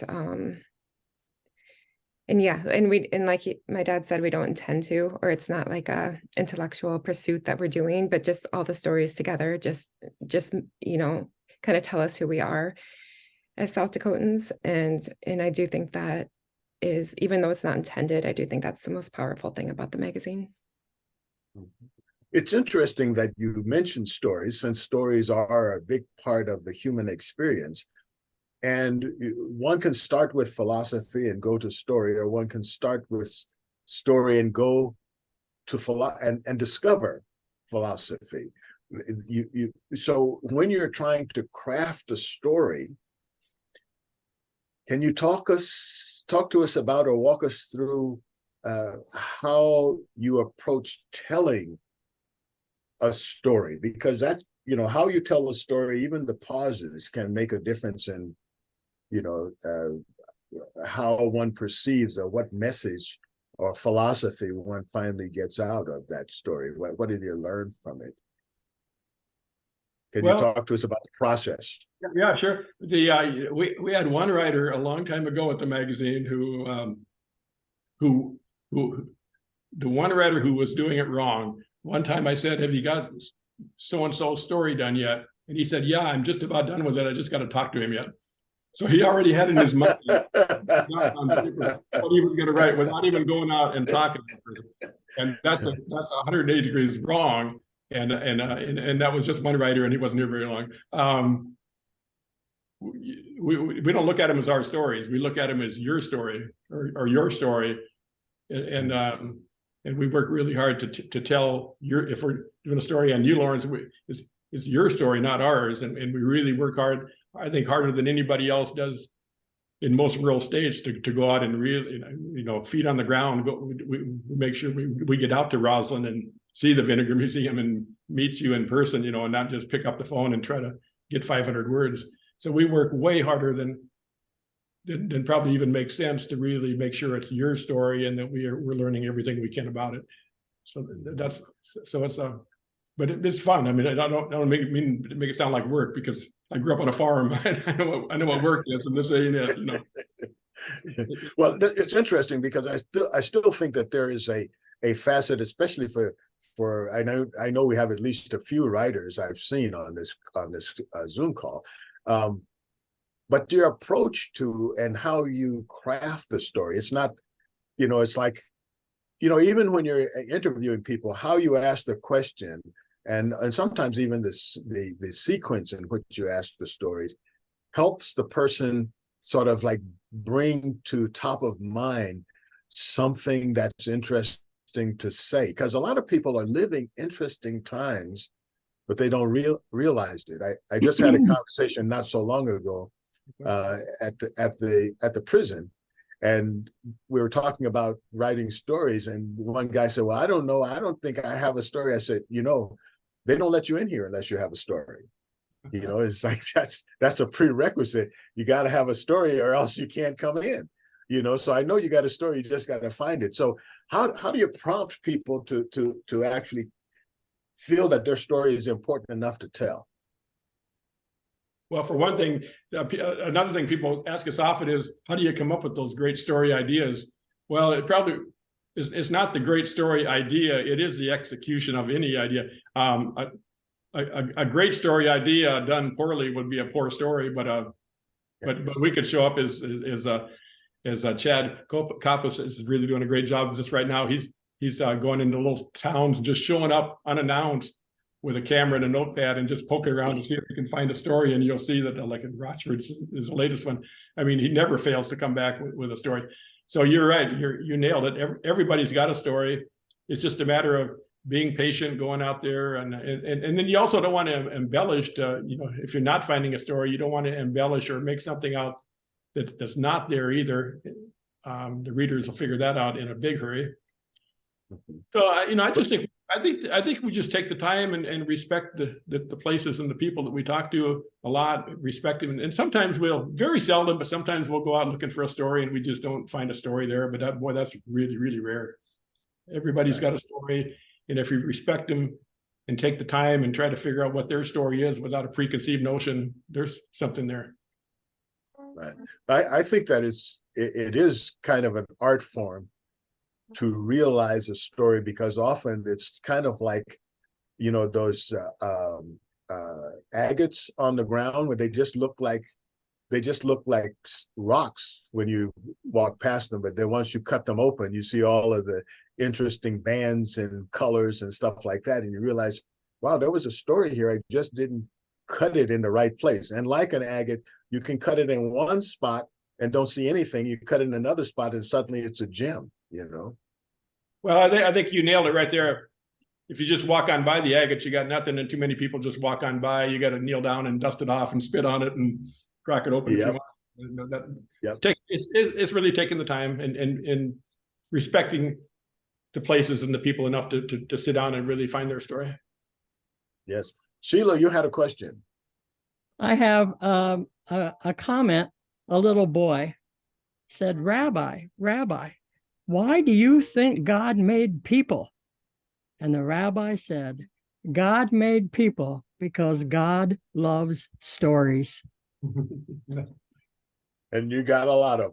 C: yeah, and like my dad said, we don't intend to, or it's not like a intellectual pursuit that we're doing, but just all the stories together, just you know, kind of tell us who we are as South Dakotans, and I do think that is, even though it's not intended, I do think that's the most powerful thing about the magazine.
A: It's interesting that you mentioned stories, since stories are a big part of the human experience. And one can start with philosophy and go to story, or one can start with story and go to and discover philosophy. So when you're trying to craft a story, can you talk to us about, or walk us through how you approach telling a story? Because that, you know, how you tell a story, even the pauses can make a difference in, you know, how one perceives, or what message or philosophy one finally gets out of that story. What did you learn from it? Can you talk to us about the process?
B: Yeah, sure. We had one writer a long time ago at the magazine who the one writer who was doing it wrong. One time I said, "Have you got so-and-so story done yet?" And he said, "Yeah, I'm just about done with it. I just got to talk to him yet." So he already had in his mind on paper what he was going to write without even going out and talking to the person. And that's 180 degrees wrong. And that was just one writer, and he wasn't here very long. We don't look at them as our stories. We look at them as your story or your story, and we work really hard to tell your. If we're doing a story on you, Lawrence, it's your story, not ours, and we really work hard. I think harder than anybody else does in most rural states to go out and really, feet on the ground. We make sure we get out to Roslyn and see the Vinegar Museum and meet you in person, and not just pick up the phone and try to get 500 words. So we work way harder than probably even makes sense to really make sure it's your story and that we're learning everything we can about it. So it's but it's fun. I mean, I don't make it sound like work, because I grew up on a farm. I know what work is, and this ain't it.
A: Well, it's interesting because I still think that there is a facet, especially for I know we have at least a few writers I've seen on this Zoom call, but your approach to and how you craft the story, it's not, it's like, even when you're interviewing people, how you ask the question. And sometimes even the sequence in which you ask the stories helps the person sort of like bring to top of mind something that's interesting to say. Because a lot of people are living interesting times, but they don't realize it. I just had a conversation not so long ago at the prison, and we were talking about writing stories. And one guy said, "Well, I don't know. I don't think I have a story." I said, they don't let you in here unless you have a story. It's like that's a prerequisite. You got to have a story, or else you can't come in. So I know you got a story. You just got to find it. So how do you prompt people to actually feel that their story is important enough to tell?
B: Well, for one thing, another thing people ask us often is, how do you come up with those great story ideas? Well, it probably it's not the great story idea. It is the execution of any idea. A great story idea done poorly would be a poor story, but we could show up as Chad Koppas is really doing a great job of this right now. He's going into little towns, just showing up unannounced with a camera and a notepad and just poking around to see if he can find a story. And you'll see that, like in Rochford is the latest one. I mean, he never fails to come back with a story. So you're right. You nailed it. Everybody's got a story. It's just a matter of being patient, going out there, and then you also don't want to embellish. If you're not finding a story, you don't want to embellish or make something out that's not there either. The readers will figure that out in a big hurry. So I think we just take the time and respect the places and the people that we talk to a lot, respect them. And sometimes very seldom, but sometimes we'll go out looking for a story and we just don't find a story there. But that's really, really rare. Everybody's got a story. And if you respect them and take the time and try to figure out what their story is without a preconceived notion, there's something there.
A: Right. I think that it is kind of an art form to realize a story, because often it's kind of like, those agates on the ground where they just look like rocks when you walk past them. But then once you cut them open, you see all of the interesting bands and colors and stuff like that. And you realize, wow, there was a story here. I just didn't cut it in the right place. And like an agate, you can cut it in one spot and don't see anything. You cut it in another spot and suddenly it's a gem,
B: Well, I think you nailed it right there. If you just walk on by the agates, you got nothing, and too many people just walk on by. You got to kneel down and dust it off and spit on it and crack it open.
A: Yep.
B: If you want. It's really taking the time and respecting the places and the people enough to sit down and really find their story.
A: Yes. Sheila, you had a question.
F: I have a comment. A little boy said, Rabbi, why do you think God made people? And the rabbi said, God made people because God loves stories.
A: And you got a lot of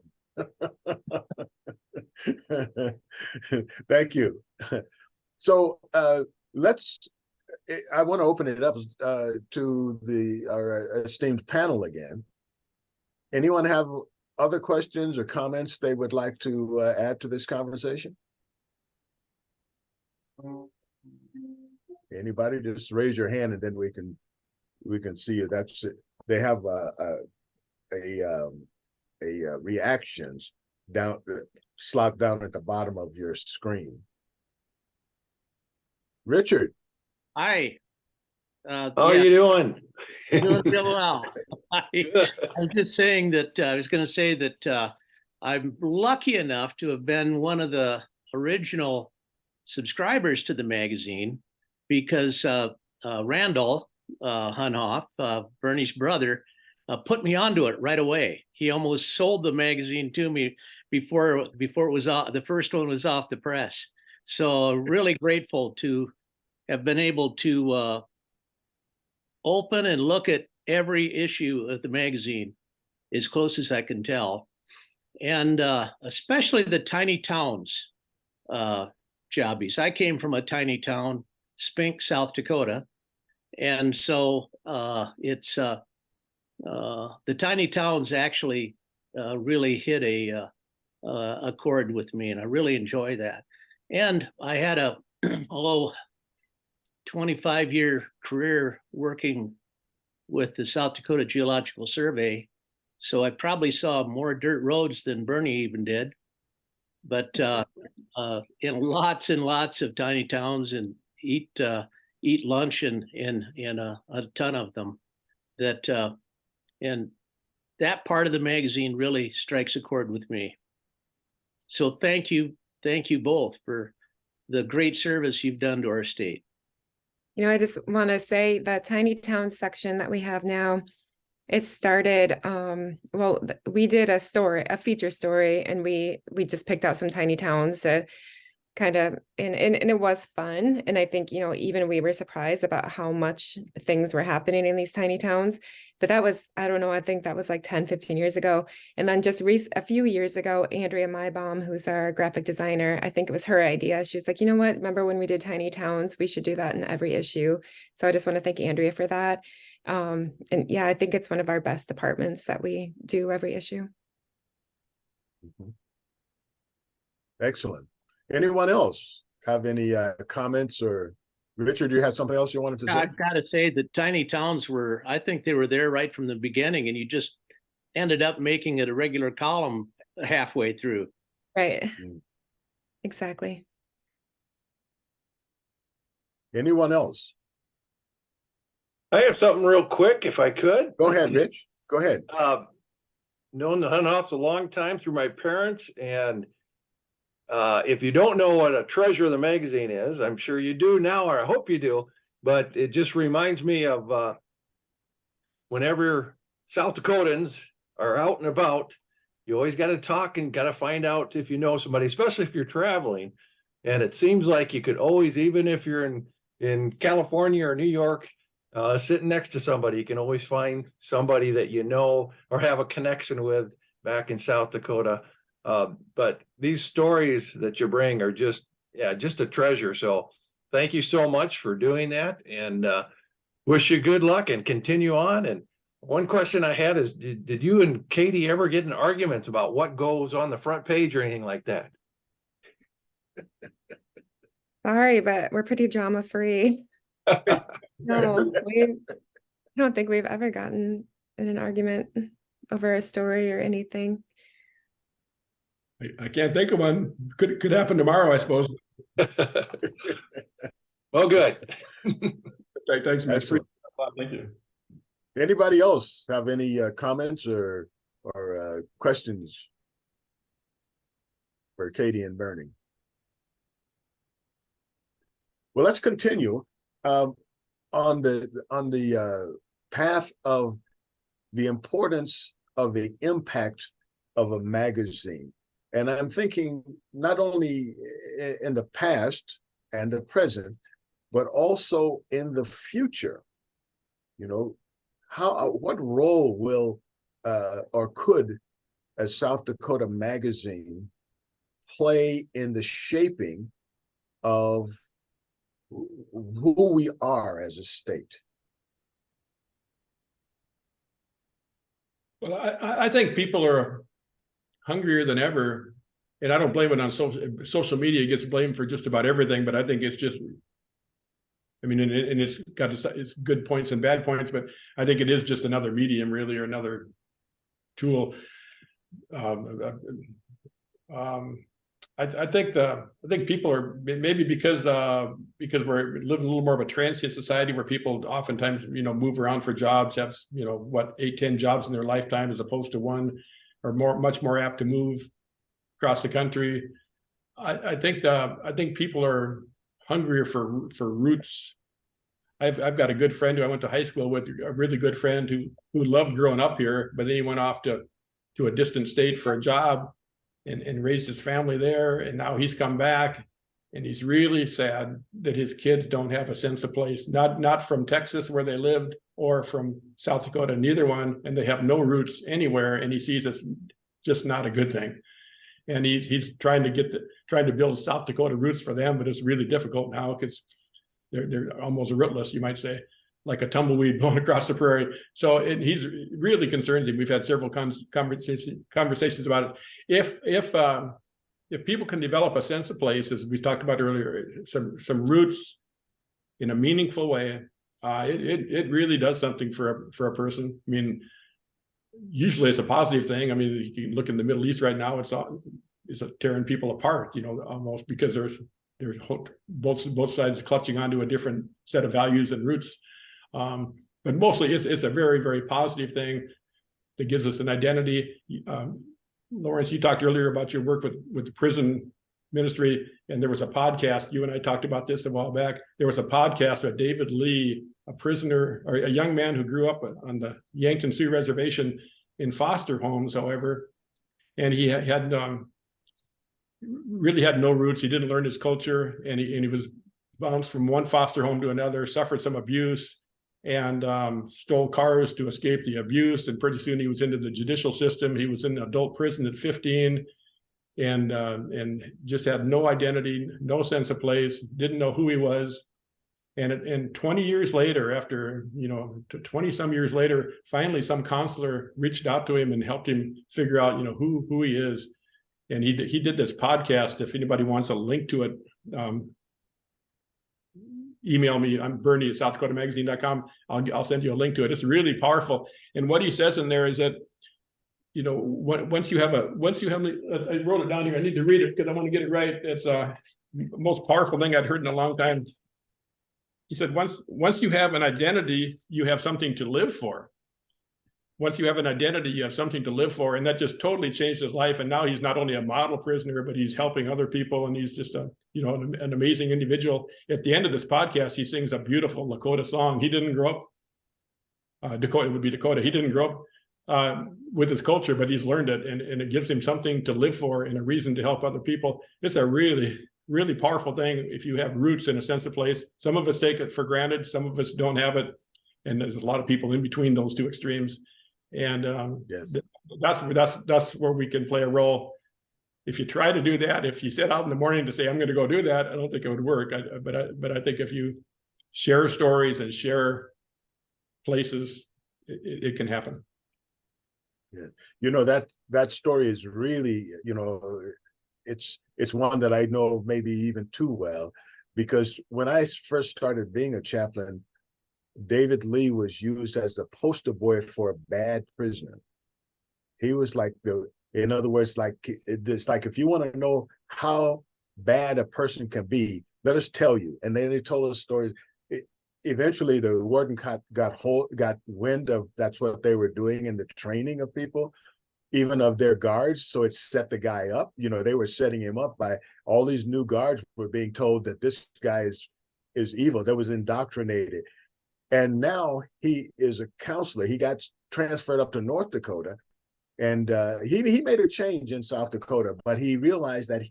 A: them. Thank you. So I want to open it up to our esteemed panel again. Anyone have other questions or comments they would like to add to this conversation? Anybody, just raise your hand and then we can see it. That's it. They have reactions down slot down at the bottom of your screen. Richard.
H: Hi.
B: How are you doing?
H: Doing real well. I was just saying that I was going to say that I'm lucky enough to have been one of the original subscribers to the magazine because Randall Hunhoff, Bernie's brother, put me onto it right away. He almost sold the magazine to me before it was the first one was off the press. So really grateful to have been able to open and look at every issue of the magazine as close as I can tell. And especially the tiny towns jobbies. I came from a tiny town, Spink, South Dakota. And so it's the tiny towns actually really hit a chord with me, and I really enjoy that. And I had a 25-year career working with the South Dakota Geological Survey. So I probably saw more dirt roads than Bernie even did, but in lots and lots of tiny towns, and eat lunch in a ton of them. And that part of the magazine really strikes a chord with me. So thank you both for the great service you've done to our state.
C: You know, I just want to say the tiny town section that we have now, it started, well, we did a feature story, and we just picked out some tiny towns to kind of, and it was fun. And I think, you know, even we were surprised about how much things were happening in these tiny towns. But that was, I don't know, I think that was like 10, 15 years ago. And then just a few years ago, Andrea Maibaum, who's our graphic designer, I think it was her idea. She was like, you know what, remember when we did tiny towns? We should do that in every issue. So I just want to thank Andrea for that. And yeah, I think it's one of our best departments that we do every issue.
A: Excellent. Anyone else have any comments? Or Richard, you had something else you wanted to say?
H: I've got to say that tiny towns I think they were there right from the beginning, and you just ended up making it a regular column halfway through.
C: Right. Exactly.
A: Anyone else?
B: I have something real quick, if I could.
A: Go ahead, Rich. Go ahead.
B: Known the Hunhoffs a long time through my parents, and if you don't know what a treasure of the magazine is, I'm sure you do now, or I hope you do, but it just reminds me of whenever South Dakotans are out and about, you always got to talk and got to find out if you know somebody, especially if you're traveling. And it seems like you could always, even if you're in California or New York, sitting next to somebody, you can always find somebody that you know or have a connection with back in South Dakota. But these stories that you bring are just a treasure. So thank you so much for doing that, and wish you good luck and continue on. And one question I had is, did you and Katie ever get in arguments about what goes on the front page or anything like that?
C: Sorry, but we're pretty drama free. No, I don't think we've ever gotten in an argument over a story or anything.
B: I can't think of one. Could happen tomorrow, I suppose. Well, good. Thanks, Mitch.
A: Excellent.
B: Thank you.
A: Anybody else have any comments or questions for Katie and Bernie? Well, let's continue on the path of the importance of the impact of a magazine. And I'm thinking not only in the past and the present, but also in the future. You know, what role will or could a South Dakota Magazine play in the shaping of who we are as a state?
B: Well, I think people are hungrier than ever, and I don't blame it on social media. It gets blamed for just about everything, but I think it's just, I mean, and it's got its good points and bad points, but I think it is just another medium, really, or another tool. I think people are, maybe because we're living a little more of a transient society where people oftentimes, move around for jobs, have, 8-10 jobs in their lifetime as opposed to one, or much more apt to move across the country. I think people are hungrier for roots. I've got a good friend who I went to high school with, a really good friend who loved growing up here, but then he went off to a distant state for a job and raised his family there. And now he's come back and he's really sad that his kids don't have a sense of place, not from Texas where they lived or from South Dakota, neither one. And they have no roots anywhere. And he sees it's just not a good thing. And he's trying to build South Dakota roots for them, but it's really difficult now because they're almost rootless, you might say, like a tumbleweed going across the prairie. So he's really concerned. We've had several conversations about it. If people can develop a sense of place, as we talked about earlier, some roots in a meaningful way, it really does something for a person. I mean, usually it's a positive thing. I mean, you can look in the Middle East right now; it's tearing people apart, almost because there's both sides clutching onto a different set of values and roots. But mostly it's a very, very positive thing that gives us an identity. Lawrence, you talked earlier about your work with the prison ministry, and there was a podcast, you and I talked about this a while back. There was a podcast with David Lee, a prisoner, or a young man who grew up on the Yankton Sioux Reservation in foster homes, however, and he had really had no roots. He didn't learn his culture, and he was bounced from one foster home to another, suffered some abuse, and stole cars to escape the abuse. And pretty soon he was into the judicial system. He was in adult prison at 15, and just had no identity, no sense of place, didn't know who he was. And 20 years later, after 20 some years later, finally some counselor reached out to him and helped him figure out who he is. And he did this podcast. If anybody wants a link to it, email me. I'm Bernie at SouthDakotaMagazine.com. I'll send you a link to it. It's really powerful. And what he says in there is that, once you have, I wrote it down here. I need to read it because I want to get it right. It's the most powerful thing I'd heard in a long time. He said, once you have an identity, you have something to live for. Once you have an identity, you have something to live for. And that just totally changed his life. And now he's not only a model prisoner, but he's helping other people. And he's just an amazing individual. At the end of this podcast, he sings a beautiful Lakota song. He didn't grow up, Dakota would be Dakota. He didn't grow up with his culture, but he's learned it. And it gives him something to live for and a reason to help other people. It's a really, really powerful thing if you have roots in a sense of place. Some of us take it for granted. Some of us don't have it. And there's a lot of people in between those two extremes. And
A: yes,
B: that's where we can play a role. If you try to do that, if you set out in the morning to say, I'm going to go do that, I don't think it would work. But I think if you share stories and share places, it can happen.
A: Yeah, that story is really, it's one that I know maybe even too well, because when I first started being a chaplain, David Lee was used as the poster boy for a bad prisoner. He was like in other words, it's like, if you want to know how bad a person can be, let us tell you. And then they told us stories. Eventually, the warden got wind of that's what they were doing in the training of people, even of their guards. So it set the guy up. They were setting him up by all these new guards were being told that this guy is evil. That was indoctrinated. And now he is a counselor. He got transferred up to North Dakota, and he made a change in South Dakota, but he realized that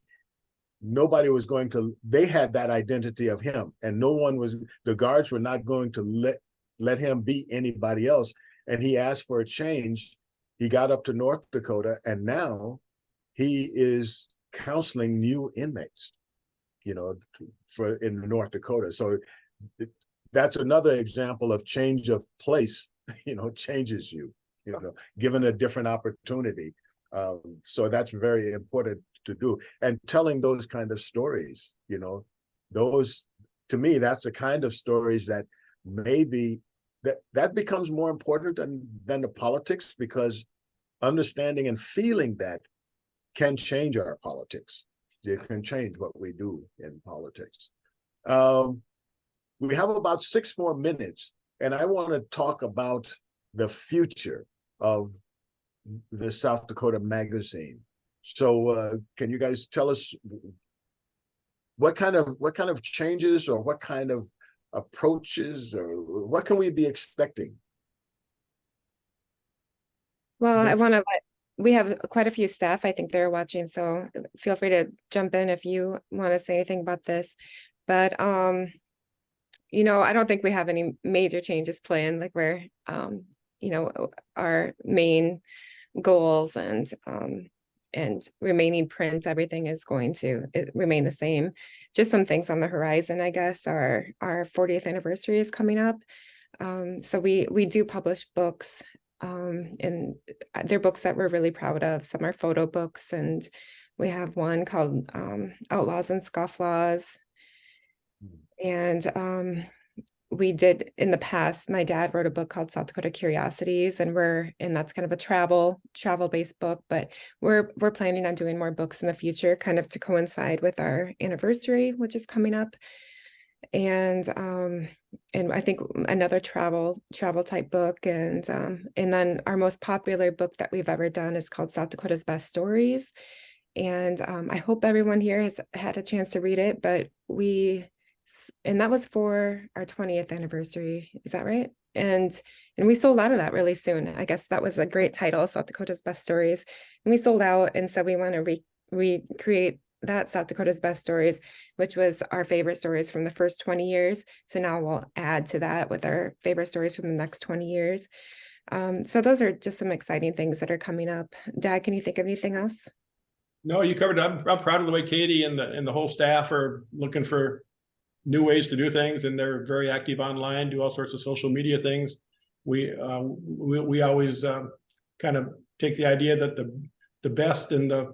A: nobody was going to, they had that identity of him, and the guards were not going to let him be anybody else. And he asked for a change. He got up to North Dakota, and now he is counseling new inmates, in North Dakota. So that's another example of change of place, changes you, given a different opportunity. So that's very important to do. And telling those kind of stories, those, to me, that's the kind of stories that maybe that becomes more important than the politics, because understanding and feeling that can change our politics. It can change what we do in politics. We have about 6 more minutes, and I want to talk about the future of the South Dakota Magazine. So can you guys tell us what kind of changes, or what kind of approaches, or what can we be expecting?
C: Well, we have quite a few staff. I think they're watching, so feel free to jump in if you want to say anything about this. But I don't think we have any major changes planned. Like we're, our main goals and remaining prints, everything is going to remain the same. Just some things on the horizon, I guess. Our 40th anniversary is coming up. So we do publish books, and they're books that we're really proud of. Some are photo books, and we have one called Outlaws and Scofflaws. And we did in the past, my dad wrote a book called South Dakota Curiosities, and that's kind of a travel-based book, but we're planning on doing more books in the future, kind of to coincide with our anniversary, which is coming up. And I think another travel type book, and then our most popular book that we've ever done is called South Dakota's Best Stories. And I hope everyone here has had a chance to read it, but and that was for our 20th anniversary. Is that right? And we sold out of that really soon. I guess that was a great title, South Dakota's Best Stories. And we sold out. And so we want to recreate that South Dakota's Best Stories, which was our favorite stories from the first 20 years. So now we'll add to that with our favorite stories from the next 20 years. So those are just some exciting things that are coming up. Dad, can you think of anything else?
B: No, you covered it. I'm proud of the way Katie and the whole staff are looking for new ways to do things, and they're very active online, do all sorts of social media things. We always kind of take the idea that the best and the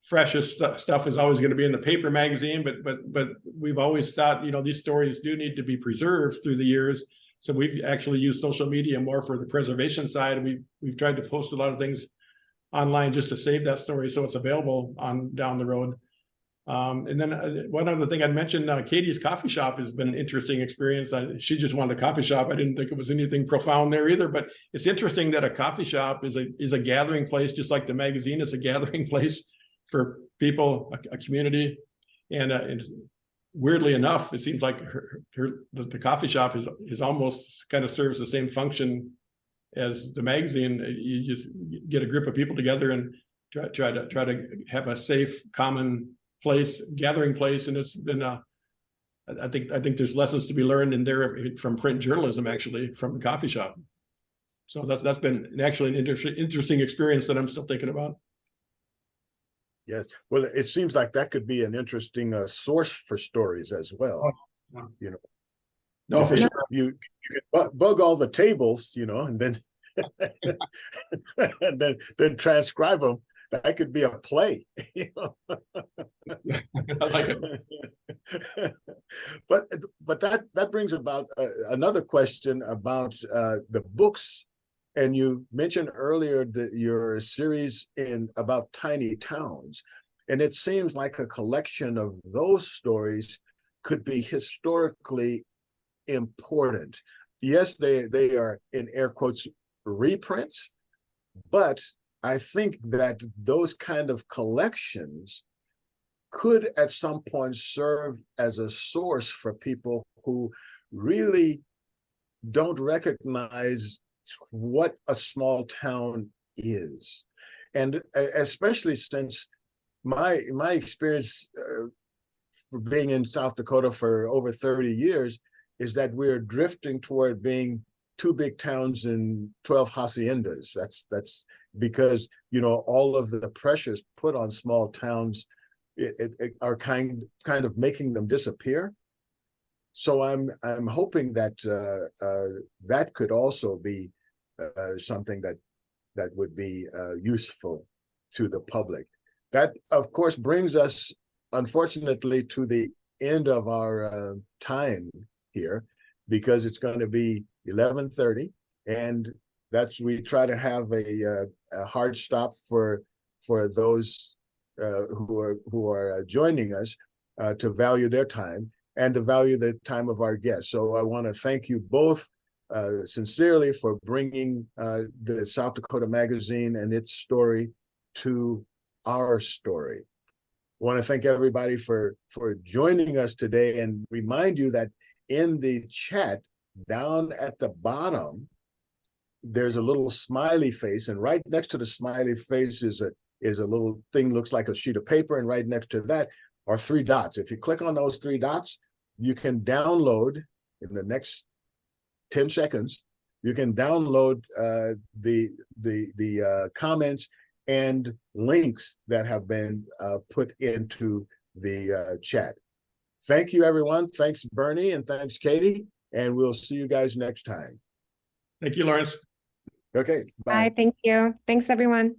B: freshest stuff is always going to be in the paper magazine, but we've always thought, these stories do need to be preserved through the years. So we've actually used social media more for the preservation side. We've tried to post a lot of things online just to save that story so it's available on down the road. And then one other thing I'd mentioned, Katie's coffee shop has been an interesting experience. She just wanted a coffee shop. I didn't think it was anything profound there either, but it's interesting that a coffee shop is a gathering place, just like the magazine is a gathering place for people, a community. And weirdly enough, it seems like the coffee shop is almost kind of serves the same function as the magazine. You just get a group of people together and try to have a safe, common place, gathering place. And it's been I think there's lessons to be learned in there from print journalism, actually, from the coffee shop. So that's been actually an interesting experience that I'm still thinking about.
A: Yes, well, it seems like that could be an interesting source for stories as well.
B: Oh, yeah.
A: No, for sure. You could bug all the tables, and then and then transcribe them. That could be a play.
B: I like it.
A: But that brings about another question about the books. And you mentioned earlier your series about tiny towns, and it seems like a collection of those stories could be historically important. Yes, they are, in air quotes, reprints, but I think that those kind of collections could at some point serve as a source for people who really don't recognize what a small town is. And especially since my experience for being in South Dakota for over 30 years is that we're drifting toward being 2 big towns and 12 haciendas. That's because all of the pressures put on small towns are kind of making them disappear. So I'm hoping that that could also be something that that would be useful to the public. That, of course, brings us, unfortunately, to the end of our time here, because it's going to be 11:30, and we try to have a hard stop for those who are joining us, to value their time and to value the time of our guests. So I want to thank you both sincerely for bringing the South Dakota Magazine and its story to our story. I want to thank everybody for joining us today, and remind you that in the chat down at the bottom, there's a little smiley face, and right next to the smiley face is a little thing, looks like a sheet of paper, and right next to that are 3 dots. If you click on those 3 dots, you can download in the next 10 seconds. You can download the comments and links that have been put into the chat. Thank you, everyone. Thanks, Bernie, and thanks, Katie. And we'll see you guys next time.
B: Thank you, Lawrence.
A: Okay, bye.
C: Bye. Thank you. Thanks, everyone.